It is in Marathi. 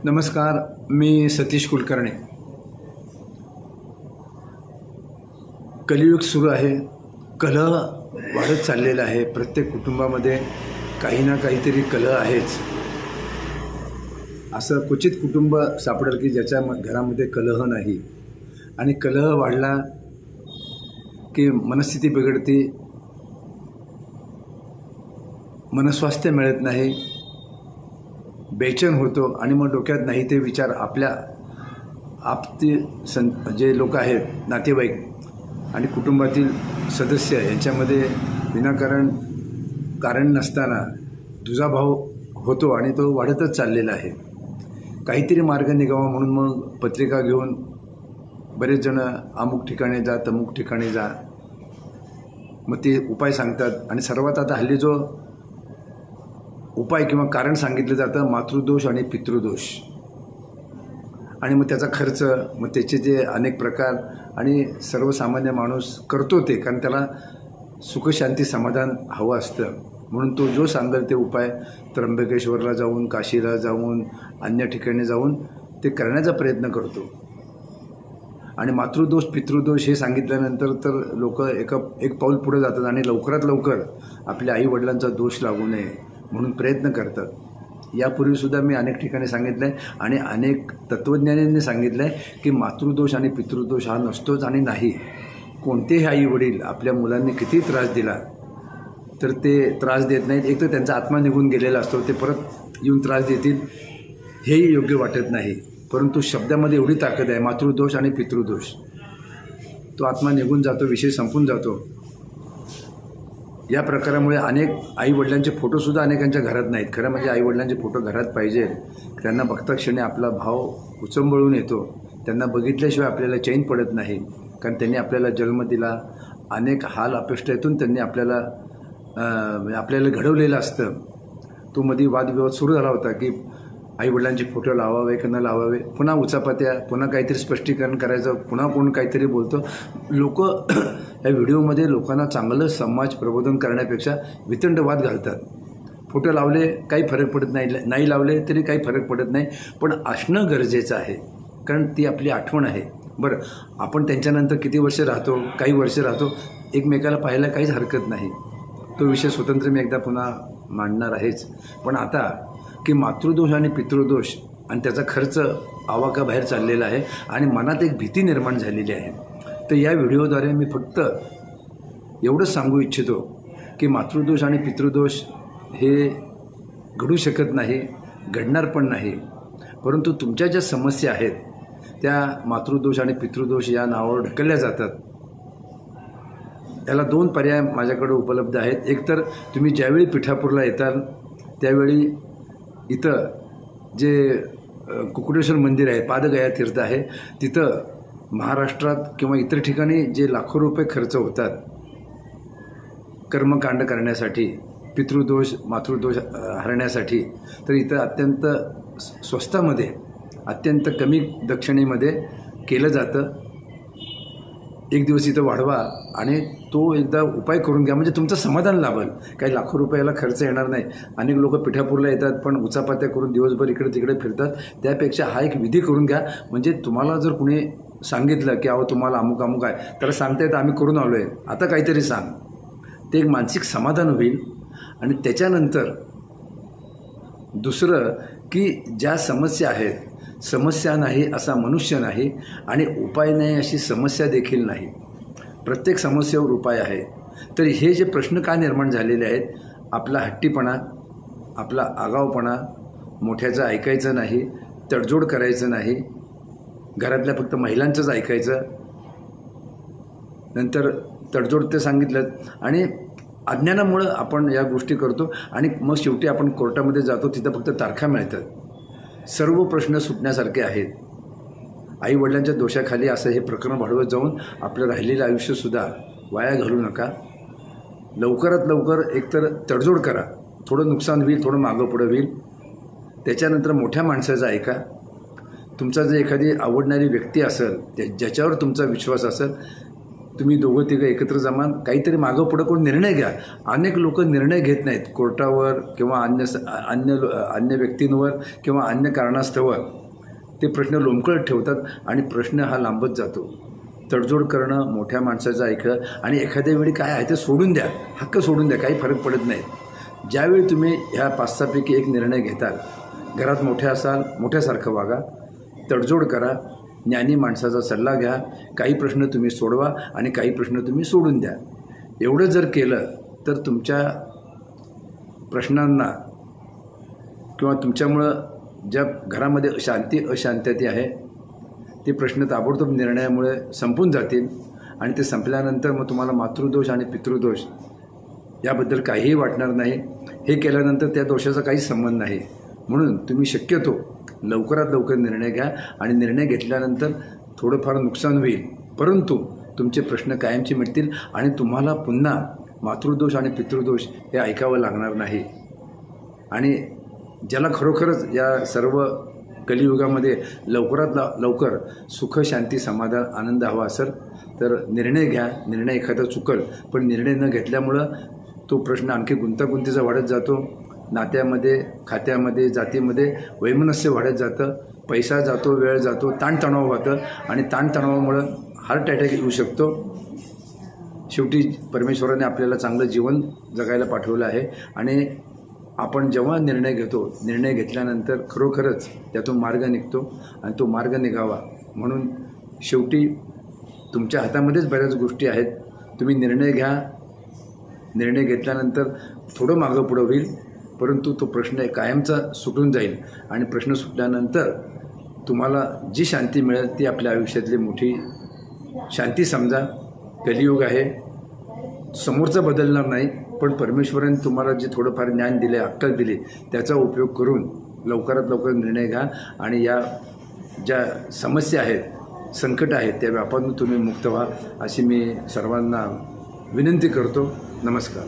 नमस्कार, मी सतीश कुलकर्णी. कलियुग सुरू आहे. कलह वाढत चाललेला आहे. प्रत्येक कुटुंबामध्ये काही ना काहीतरी कलह आहेच. असं क्वचित कुटुंब सापडेल की ज्याच्या घरामध्ये कलह नाही. आणि कलह वाढला की मनस्थिती बिघडते, मनस्वास्थ्य मिळत नाही, बेचैन होतो आणि मग डोक्यात नाही ते विचार आपले जे लोक आहेत, नातेवाईक आणि कुटुंबातील सदस्य यांच्यामध्ये कारण नसताना दुजाभाव होतो आणि तो वाढतच चाललेला आहे. काहीतरी मार्ग निघावा म्हणून मग पत्रिका घेऊन बरेच जण अमुक ठिकाणी जा, तमुक ठिकाणी जा, मग ते उपाय सांगतात. आणि सर्वात आता हल्ली जो उपाय किंवा कारण सांगितलं जातं, मातृदोष आणि पितृदोष. आणि मग त्याचा खर्च, मग त्याचे जे अनेक प्रकार, आणि सर्वसामान्य माणूस करतो ते, कारण त्याला सुखशांती समाधान हवं असतं. म्हणून तो जो सांगेल ते उपाय त्र्यंबकेश्वरला जाऊन, काशीला जाऊन, अन्य ठिकाणी जाऊन ते करण्याचा प्रयत्न करतो. आणि मातृदोष पितृदोष हे सांगितल्यानंतर तर लोक एक पाऊल पुढे जातात आणि लवकरात लवकर आपल्या आईवडिलांचा दोष लागू नये म्हणून प्रयत्न करतात. यापूर्वीसुद्धा मी अनेक ठिकाणी सांगितलं आहे आणि अनेक तत्त्वज्ञानींनी सांगितलं आहे की मातृदोष आणि पितृदोष हा नसतोच आणि नाही. कोणतेही आईवडील आपल्या मुलांनी किती त्रास दिला तर ते त्रास देत नाहीत. एक तर त्यांचा आत्मा निघून गेलेला असतो, ते परत येऊन त्रास देतील हेही योग्य वाटत नाही. परंतु शब्दामध्ये एवढी ताकद आहे, मातृदोष आणि पितृदोष, तो आत्मा निघून जातो, विषय संपून जातो. या प्रकारामुळे अनेक आईवडिलांचे फोटोसुद्धा अनेकांच्या घरात नाहीत. खरं म्हणजे आईवडिलांचे फोटो घरात पाहिजे. त्यांना बघता क्षणी आपला भाव उचंबळून येतो. त्यांना बघितल्याशिवाय आपल्याला चैन पडत नाही, कारण त्यांनी आपल्याला जन्म दिला. अनेक हाल अपेष्टेतून त्यांनी आपल्याला घडवलेलं असतं. तो मध्ये वादविवाद सुरू झाला होता की आईवडिलांचे फोटो लावावे की न लावावे, पुन्हा उचापत्या, पुन्हा काहीतरी स्पष्टीकरण करायचं, पुन्हा कोण काहीतरी बोलतो. लोक या व्हिडिओमध्ये लोकांना चांगलं समाज प्रबोधन करण्यापेक्षा वितंडवाद घालतात. फोटो लावले काही फरक पडत नाही, नाही लावले तरी काही फरक पडत नाही, पण असणं गरजेचं आहे, कारण ती आपली आठवण आहे. बरं, आपण त्यांच्यानंतर किती वर्ष राहतो, काही वर्ष राहतो, एकमेकाला पाहायला काहीच हरकत नाही. तो विषय स्वतंत्र मी एकदा पुन्हा मांडणार आहेच. पण आता की मातृदोष आणि पितृदोष आणि त्याचा खर्च आवाकाबाहेर चाललेला आहे आणि मनात एक भीती निर्माण झालेली आहे. तर या व्हिडिओद्वारे मी फक्त एवढंच सांगू इच्छितो की मातृदोष आणि पितृदोष हे घडू शकत नाही, घडणार पण नाही. परंतु तुमच्या ज्या समस्या आहेत त्या मातृदोष आणि पितृदोष या नावावर ढकलल्या जातात. याला दोन पर्याय माझ्याकडे उपलब्ध आहेत. एक तर तुम्ही ज्यावेळी पिठापूरला येताल त्यावेळी इथं जे कुकुटेश्वर मंदिर आहे, पादगया तीर्थ आहे, तिथं महाराष्ट्रात किंवा इतर ठिकाणी जे लाखो रुपये खर्च होतात कर्मकांड करण्यासाठी, पितृदोष मातृदोष हरण्यासाठी, तर इथं अत्यंत स्वस्तामध्ये, अत्यंत कमी दक्षिणेमध्ये केलं जातं. एक दिवस इथं वाढवा आणि तो एकदा उपाय करून घ्या, म्हणजे तुमचं समाधान लाभेल. काही लाखो रुपयाला खर्च येणार नाही. अनेक लोक पिठापूरला येतात पण उचापात्या करून दिवसभर इकडे तिकडे फिरतात. त्यापेक्षा हा एक विधी करून घ्या. म्हणजे तुम्हाला जर कुणी सांगितलं की अहो तुम्हाला अमुक अमुक आहे, तर सांगता येतं आम्ही करून आलो आहे, आता काहीतरी सांग. ते एक मानसिक समाधान होईल. आणि त्याच्यानंतर दुसरं की ज्या समस्या आहेत, समस्या नाही असा मनुष्य नाही आणि उपाय नाही अशी समस्या देखील नाही. प्रत्येक समस्येवर उपाय आहे. तर हे जे प्रश्न का निर्माण झालेले आहेत, आपला हट्टीपणा, आपला आगाऊपणा, मोठ्याचं ऐकायचं नाही, तडजोड करायचं नाही, घरातल्या फक्त महिलांचंच ऐकायचं, नंतर तडजोड ते सांगितलं, आणि अज्ञानामुळं आपण या गोष्टी करतो आणि मग शेवटी आपण कोर्टामध्ये जातो, तिथं फक्त तारखा मिळतात. सर्व प्रश्न सुटण्यासारखे आहेत. आईवडिलांच्या दोषाखाली असं हे प्रकरण वाढवत जाऊन आपलं राहिलेलं आयुष्यसुद्धा वाया घालू नका. लवकरात लवकर एकतर तडजोड करा, थोडं नुकसान होईल, थोडं मागं पुढं होईल. त्याच्यानंतर मोठ्या माणसाचं ऐका. तुमचा जर एखादी आवडणारी व्यक्ती असेल, ज्याच्यावर तुमचा विश्वास असेल, तुम्ही दोघं तिघं एकत्र जमा, काहीतरी मागं पुढं कोण निर्णय घ्या. अनेक लोक निर्णय घेत नाहीत कोर्टावर किंवा अन्य व्यक्तींवर किंवा अन्य कारणास्तव ते प्रश्न लोंबकळत ठेवतात आणि प्रश्न हा लांबत जातो. तडजोड करणं, मोठ्या माणसाचं ऐकलं आणि एखाद्या वेळी काय आहे ते सोडून द्या, हक्क सोडून द्या, काही फरक पडत नाही. ज्यावेळी तुम्ही ह्या 5-6पैकी एक निर्णय घेताल, घरात मोठे असाल मोठ्यासारखं वागा, तडजोड करा, ज्ञानी माणसाचा सल्ला घ्या, काही प्रश्न तुम्ही सोडवा आणि काही प्रश्न तुम्ही सोडून द्या. एवढं जर केलं तर तुमच्या प्रश्नांना किंवा तुमच्यामुळं ज्या घरामध्ये अशांतता आहे ते प्रश्न ताबडतोब निर्णयामुळे संपून जातील आणि ते संपल्यानंतर मग तुम्हाला मातृदोष आणि पितृदोष याबद्दल काहीही वाटणार नाही. हे केल्यानंतर त्या दोषाचा काहीच संबंध नाही. म्हणून तुम्ही शक्यतो लवकरात लवकर निर्णय घ्या आणि निर्णय घेतल्यानंतर थोडंफार नुकसान होईल, परंतु तुमचे प्रश्न कायमचे मिटतील आणि तुम्हाला पुन्हा मातृदोष आणि पितृदोष हे ऐकावं लागणार नाही. आणि ज्याला खरोखरच या सर्व कलियुगामध्ये लवकरात लवकर सुख, शांती, समाधान, आनंद हवा असेल तर निर्णय घ्या. निर्णय एखादा चुकल, पण निर्णय न घेतल्यामुळं तो प्रश्न आणखी गुंतागुंतीचा वाढत जातो. नात्यामध्ये, खात्यामध्ये, जातीमध्ये वैमनस्य वाढत जातं, पैसा जातो, वेळ जातो, ताणतणाव होतं आणि ताणतणावामुळं हार्ट अटॅक येऊ शकतो. शेवटी परमेश्वराने आपल्याला चांगलं जीवन जगायला पाठवलं आहे आणि आपण जेव्हा निर्णय घेतो, निर्णय घेतल्यानंतर खरोखरच त्यातून मार्ग निघतो आणि तो मार्ग निघावा म्हणून शेवटी तुमच्या हातामध्येच बऱ्याच गोष्टी आहेत. तुम्ही निर्णय घ्या. निर्णय घेतल्यानंतर थोडं मागं पुढं होईल, परंतु तो प्रश्न कायमचा सुटून जाईल आणि प्रश्न सुटल्यानंतर तुम्हाला जी शांती मिळेल ती आपल्या आयुष्यातली मोठी शांती समजा. कलियुग आहे, समोरचा बदलणार नाही, पण परमेश्वराने तुम्हाला जे थोडंफार ज्ञान दिले, अक्कल दिली, त्याचा उपयोग करून लवकरात लवकर निर्णय घ्या आणि या ज्या समस्या आहेत, संकट आहेत, त्या व्यापातून तुम्ही मुक्त व्हा अशी मी सर्वांना विनंती करतो. नमस्कार.